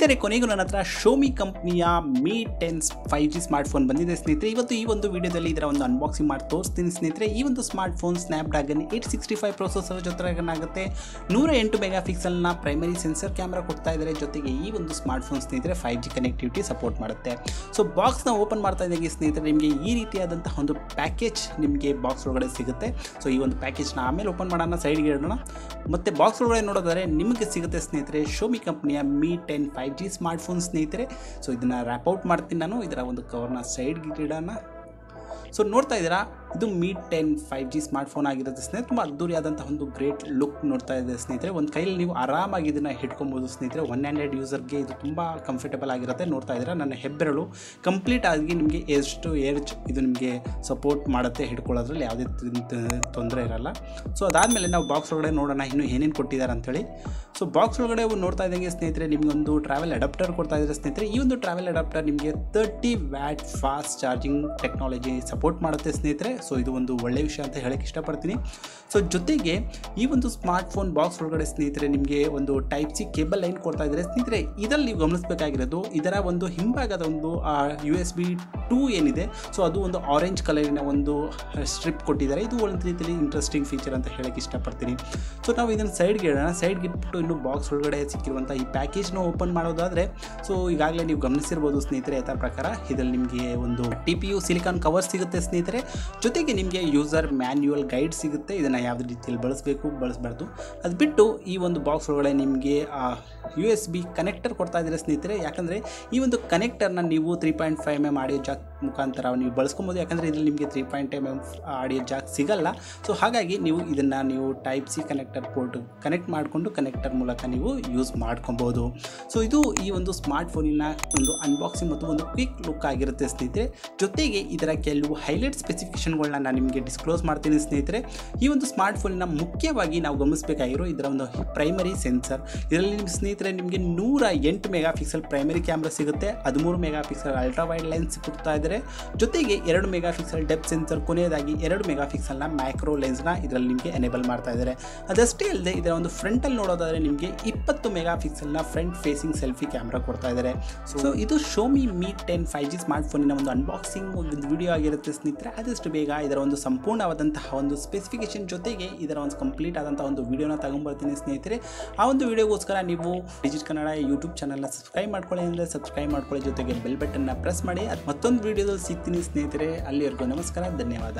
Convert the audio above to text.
ಸ್ನೇಹಿತರೆ ಕೊನೆಗೂ ನನ್ನ ಹತ್ರ Xiaomi ಕಂಪನಿಯ Mi 10 5G ಸ್ಮಾರ್ಟ್ಫೋನ್ ಬಂದಿದೆ ಸ್ನೇಹಿತರೆ. ಇವತ್ತು ಈ ಒಂದು ವಿಡಿಯೋದಲ್ಲಿ ಇದರ ಒಂದು ಅನ್ಬಾಕ್ಸಿಂಗ್ ಮಾಡಿ ತೋರಿಸ್ತೀನಿ ಸ್ನೇಹಿತರೆ. ಈ ಒಂದು ಸ್ಮಾರ್ಟ್ಫೋನ್ Snapdragon 865 ಪ್ರೊಸೆಸರ್ ಜೊತೆ ಆಗುತ್ತೆ. 108 ಮೆಗಾ ಪಿಕ್ಸೆಲ್ನ ಪ್ರೈಮರಿ ಸೆನ್ಸರ್ ಕ್ಯಾಮೆರಾ ಕೊಡ್ತಾ ಇದ್ದಾರೆ. ಜೊತೆಗೆ ಈ ಒಂದು ಸ್ಮಾರ್ಟ್ಫೋನ್ ಸ್ನೇಹಿತರೆ 5G ಕನೆಕ್ಟಿವಿಟಿ ಸಪೋರ್ಟ್ ಮಾಡುತ್ತೆ. ಸೊ ಬಾಕ್ಸ್ನ ಓಪನ್ ಮಾಡ್ತಾ ಇದ್ದಂಗೆ ಸ್ನೇಹಿತರೆ ನಿಮಗೆ ಈ ರೀತಿಯಾದಂತಹ ಒಂದು ಪ್ಯಾಕೇಜ್ ನಿಮಗೆ ಬಾಕ್ಸ್ ಒಳಗಡೆ ಸಿಗುತ್ತೆ. ಸೊ ಈ ಒಂದು ಪ್ಯಾಕೇಜ್ನ ಆಮೇಲೆ ಓಪನ್ ಮಾಡೋಣ, ಸೈಡ್ಗೆ ಇಡೋಣ. ಮತ್ತು ಬಾಕ್ಸ್ ಒಳಗಡೆ ನೋಡೋದಾದ್ರೆ ನಿಮಗೆ ಸಿಗುತ್ತೆ ಸ್ನೇಹಿತರೆ Xiaomi ಕಂಪನಿಯ Mi 10 5G ಸ್ಮಾರ್ಟ್ಫೋನ್ ಸ್ನೇಹಿತರೆ. ಸೊ ಇದನ್ನು ರ್ಯಾಪ್ ಔಟ್ ಮಾಡ್ತೀನಿ ನಾನು. ಇದರ ಒಂದು ಕವರ್ನ ಸೈಡ್ಗೆ ಇಡೋಣ. ಸೊ ನೋಡ್ತಾ ಇದ್ದೀರಾ, ಇದು Mi 10 5G ಸ್ಮಾರ್ಟ್ಫೋನ್ ಆಗಿರುತ್ತೆ ಸ್ನೇಹಿತರೆ. ತುಂಬ ಅದ್ದೂರಿಯಾದಂಥ ಒಂದು ಗ್ರೇಟ್ ಲುಕ್ ನೋಡ್ತಾ ಇದೆ ಸ್ನೇಹಿತರೆ. ಒಂದು ಕೈಯಲ್ಲಿ ನೀವು ಆರಾಮಾಗಿ ಇದನ್ನು ಹಿಡ್ಕೊಬೋದು ಸ್ನೇಹಿತರೆ. ಒನ್ ಹ್ಯಾಂಡೆಡ್ ಯೂಸರ್ಗೆ ಇದು ತುಂಬ ಕಂಫರ್ಟೇಬಲ್ ಆಗಿರುತ್ತೆ. ನೋಡ್ತಾ ಇದ್ದೀರಾ, ನನ್ನ ಹೆಬ್ಬೆರಳು ಕಂಪ್ಲೀಟ್ ಆಗಿ ನಿಮಗೆ ಏಜ್ ಇದು ನಿಮಗೆ ಸಪೋರ್ಟ್ ಮಾಡುತ್ತೆ. ಹಿಡ್ಕೊಳ್ಳೋದ್ರಲ್ಲಿ ಯಾವುದೇ ತೊಂದರೆ ಇರಲ್ಲ. ಸೊ ಅದಾದಮೇಲೆ ನಾವು ಬಾಕ್ಸ್ ಒಳಗಡೆ ನೋಡೋಣ ಇನ್ನೂ ಏನೇನು ಕೊಟ್ಟಿದ್ದಾರೆ ಅಂಥೇಳಿ. ಸೊ ಬಾಕ್ಸ್ ಒಳಗಡೆ ನೋಡ್ತಾ ಇದ್ದಂಗೆ ಸ್ನೇಹಿತರೆ ನಿಮಗೊಂದು ಟ್ರಾವೆಲ್ ಅಡಾಪ್ಟರ್ ಕೊಡ್ತಾ ಇದ್ದಾರೆ ಸ್ನೇಹಿತರೆ. ಈ ಒಂದು ಟ್ರಾವೆಲ್ ಅಡಾಪ್ಟರ್ ನಿಮಗೆ 30 watt fast charging technology support ಮಾಡುತ್ತೆ ಸ್ನೇಹಿತರೆ. ಸೊ ಇದು ಒಂದು ಒಳ್ಳೆಯ ವಿಷಯ ಅಂತ ಹೇಳಕ್ಕೆ ಇಷ್ಟಪಡ್ತೀನಿ. ಸೊ ಜೊತೆಗೆ ಈ ಒಂದು ಸ್ಮಾರ್ಟ್ಫೋನ್ ಬಾಕ್ಸ್ ಒಳಗಡೆ ಸ್ನೇಹಿತರೆ ನಿಮಗೆ ಒಂದು ಟೈಪ್ ಸಿ ಕೇಬಲ್ ಲೈನ್ ಕೊಡ್ತಾ ಇದ್ದಾರೆ ಸ್ನೇಹಿತರೆ. ಇದರಲ್ಲಿ ನೀವು ಗಮನಿಸಬೇಕಾಗಿರೋದು ಇದರ ಒಂದು ಹಿಂಭಾಗದ ಒಂದು USB 2 ಏನಿದೆ, ಸೊ ಅದು ಒಂದು ಆರೆಂಜ್ ಕಲರಿನ ಒಂದು ಸ್ಟ್ರಿಪ್ ಕೊಟ್ಟಿದ್ದಾರೆ. ಇದು ಒಂದು ರೀತಿಯಲ್ಲಿ ಇಂಟ್ರೆಸ್ಟಿಂಗ್ ಫೀಚರ್ ಅಂತ ಹೇಳಕ್ಕೆ ಇಷ್ಟಪಡ್ತೀನಿ. ಸೊ ನಾವು ಇದನ್ನು ಸೈಡ್ಗೆ ಇಡೋಣ. ಸೈಡ್ಗೆ ಇಟ್ಬಿಟ್ಟು ಇನ್ನು ಬಾಕ್ಸ್ ಒಳಗಡೆ ಸಿಕ್ಕಿರುವಂಥ ಈ ಪ್ಯಾಕೇಜ್ನ ಓಪನ್ ಮಾಡೋದಾದರೆ, ಸೊ ಈಗಾಗಲೇ ನೀವು ಗಮನಿಸಿರ್ಬೋದು ಸ್ನೇಹಿತರೆ, ಅದರ ಪ್ರಕಾರ ಇದರಲ್ಲಿ ನಿಮಗೆ ಒಂದು TPU ಸಿಲಿಕಾನ್ ಕವರ್ ಸಿಗುತ್ತೆ ಸ್ನೇಹಿತರೆ. ಜೊತೆಗೆ ನಿಮಗೆ ಯೂಸರ್ ಮ್ಯಾನ್ಯುವಲ್ ಗೈಡ್ ಸಿಗುತ್ತೆ. ಇದನ್ನು ಯಾವುದೇ ರೀತಿಯಲ್ಲಿ ಬಳಸಬೇಕು ಬಳಸಬಾರ್ದು. ಅದು ಬಿಟ್ಟು ಈ ಒಂದು ಬಾಕ್ಸ್ ಒಳಗಡೆ ನಿಮಗೆ USB ಕನೆಕ್ಟರ್ ಕೊಡ್ತಾ ಇದ್ದಾರೆ ಸ್ನೇಹಿತರೆ. ಯಾಕಂದರೆ ಈ ಒಂದು ಕನೆಕ್ಟರ್ನ ನೀವು 3.5mm ಆಡಿಯೋ ಜಾಕ್ ಮುಖಾಂತರ ನೀವು ಬಳಸ್ಕೊಬೋದು. ಯಾಕಂದರೆ ಇದರಲ್ಲಿ ನಿಮಗೆ 3.5mm ಆಡಿಯೋ ಜಾಕ್ ಸಿಗಲ್ಲ. ಸೊ ಹಾಗಾಗಿ ನೀವು type C connector port connect ಮಾಡಿಕೊಂಡು ಕನೆಕ್ಟರ್ ಮೂಲಕ ನೀವು ಯೂಸ್ ಮಾಡ್ಕೊಬೋದು. ಸೊ ಇದು ಈ ಒಂದು ಸ್ಮಾರ್ಟ್ಫೋನಿನ ಒಂದು ಅನ್ಬಾಕ್ಸಿಂಗ್ ಮತ್ತು ಒಂದು ಕ್ವಿಕ್ ಲುಕ್ ಆಗಿರುತ್ತೆ ಸ್ನೇಹಿತರೆ. ಜೊತೆಗೆ ಇದರ ಕೆಲವು ಹೈಲೈಟ್ ಸ್ಪೆಸಿಫಿಕೇಷನ್ಗಳನ್ನ ನಾನು ನಿಮಗೆ ಡಿಸ್ಕ್ಲೋಸ್ ಮಾಡ್ತೀನಿ ಸ್ನೇಹಿತರೆ. ಈ ಒಂದು ಸ್ಮಾರ್ಟ್ಫೋನಿನ ಮುಖ್ಯವಾಗಿ ನಾವು ಗಮನಿಸಬೇಕಾಗಿರೋ ಇದರ ಒಂದು ಪ್ರೈಮರಿ ಸೆನ್ಸರ್. ಇದರಲ್ಲಿ ನಿಮ್ಮ ಸ್ನೇಹಿತರೆ ನಿಮಗೆ 108 ಮೆಗಾ ಪಿಕ್ಸೆಲ್ ಪ್ರೈಮರಿ ಕ್ಯಾಮ್ರಾ ಸಿಗುತ್ತೆ. 13 mega pixel ultra wide lens ಕೊಡ್ತಾ ಇದ್ದಾರೆ. ಜೊತೆಗೆ 2 ಮೆಗಾ ಪಿಕ್ಸೆಲ್ ಡೆಪ್ತ್ ಸೆನ್ಸರ್, ಕೊನೆಯದಾಗಿ 2 ಮೆಗಾ ಪಿಕ್ಸೆಲ್ನ ಮ್ಯಾಕ್ರೋ ಲೆನ್ಸ್ನ ಇದರಲ್ಲಿ ನಿಮಗೆ ಎನೇಬಲ್ ಮಾಡ್ತಾ ಇದ್ದಾರೆ. ಅದಷ್ಟೇ ಅಲ್ಲದೆ ಇದರ ಒಂದು ಫ್ರಂಟಲ್ಲಿ ನೋಡೋದಾದರೆ ನಿಮಗೆ 20 ಮೆಗಾ ಪಿಕ್ಸೆಲ್ನ ಫ್ರಂಟ್ ಫೇಸಿಂಗ್ ಸೆಲ್ಫಿ ಕ್ಯಾಮ್ರಾ ಕೊಡ್ತಾ ಇದ್ದಾರೆ. ಸೊ ಇದು Xiaomi Mi 10 5G ಸ್ಮಾರ್ಟ್ಫೋನಿನ ಒಂದು ಅನ್ಬಾಕ್ಸಿಂಗ್ ಒಂದು ವಿಡಿಯೋ ಆಗಿರುತ್ತೆ ಸ್ನೇಹಿತರೆ. ಆದಷ್ಟು ಬೇಗ ಇದರ ಒಂದು ಸಂಪೂರ್ಣವಾದಂತಹ ಒಂದು ಸ್ಪೆಸಿಫಿಕೇಶನ್ ಜೊತೆಗೆ ಇದರ ಒಂದು ಕಂಪ್ಲೀಟ್ ಆದಂತಹ ಒಂದು ವಿಡಿಯೋನ ತಗೊಂಡ್ಬರ್ತೀನಿ ಸ್ನೇಹಿತರೆ. ಆ ಒಂದು ವಿಡಿಯೋಗೋಸ್ಕರ ನೀವು ಡಿಜಿಟ್ ಕನ್ನಡ ಯೂಟ್ಯೂಬ್ ಚಾನಲ್ನ ಸಬ್ಸ್ಕ್ರೈಬ್ ಮಾಡ್ಕೊಳ್ಳಿ ಅಂದರೆ ಸಬ್ಸ್ಕ್ರೈಬ್ ಮಾಡ್ಕೊಳ್ಳಿ. ಜೊತೆಗೆ ಬೆಲ್ ಬಟನ್ನ ಪ್ರೆಸ್ ಮಾಡಿ. ಮತ್ತೊಂದು ವಿಡಿಯೋದಲ್ಲಿ ಸಿಗ್ತೀನಿ ಸ್ನೇಹಿತರೆ. ಅಲ್ಲಿವರೆಗೂ ನಮಸ್ಕಾರ, ಧನ್ಯವಾದ.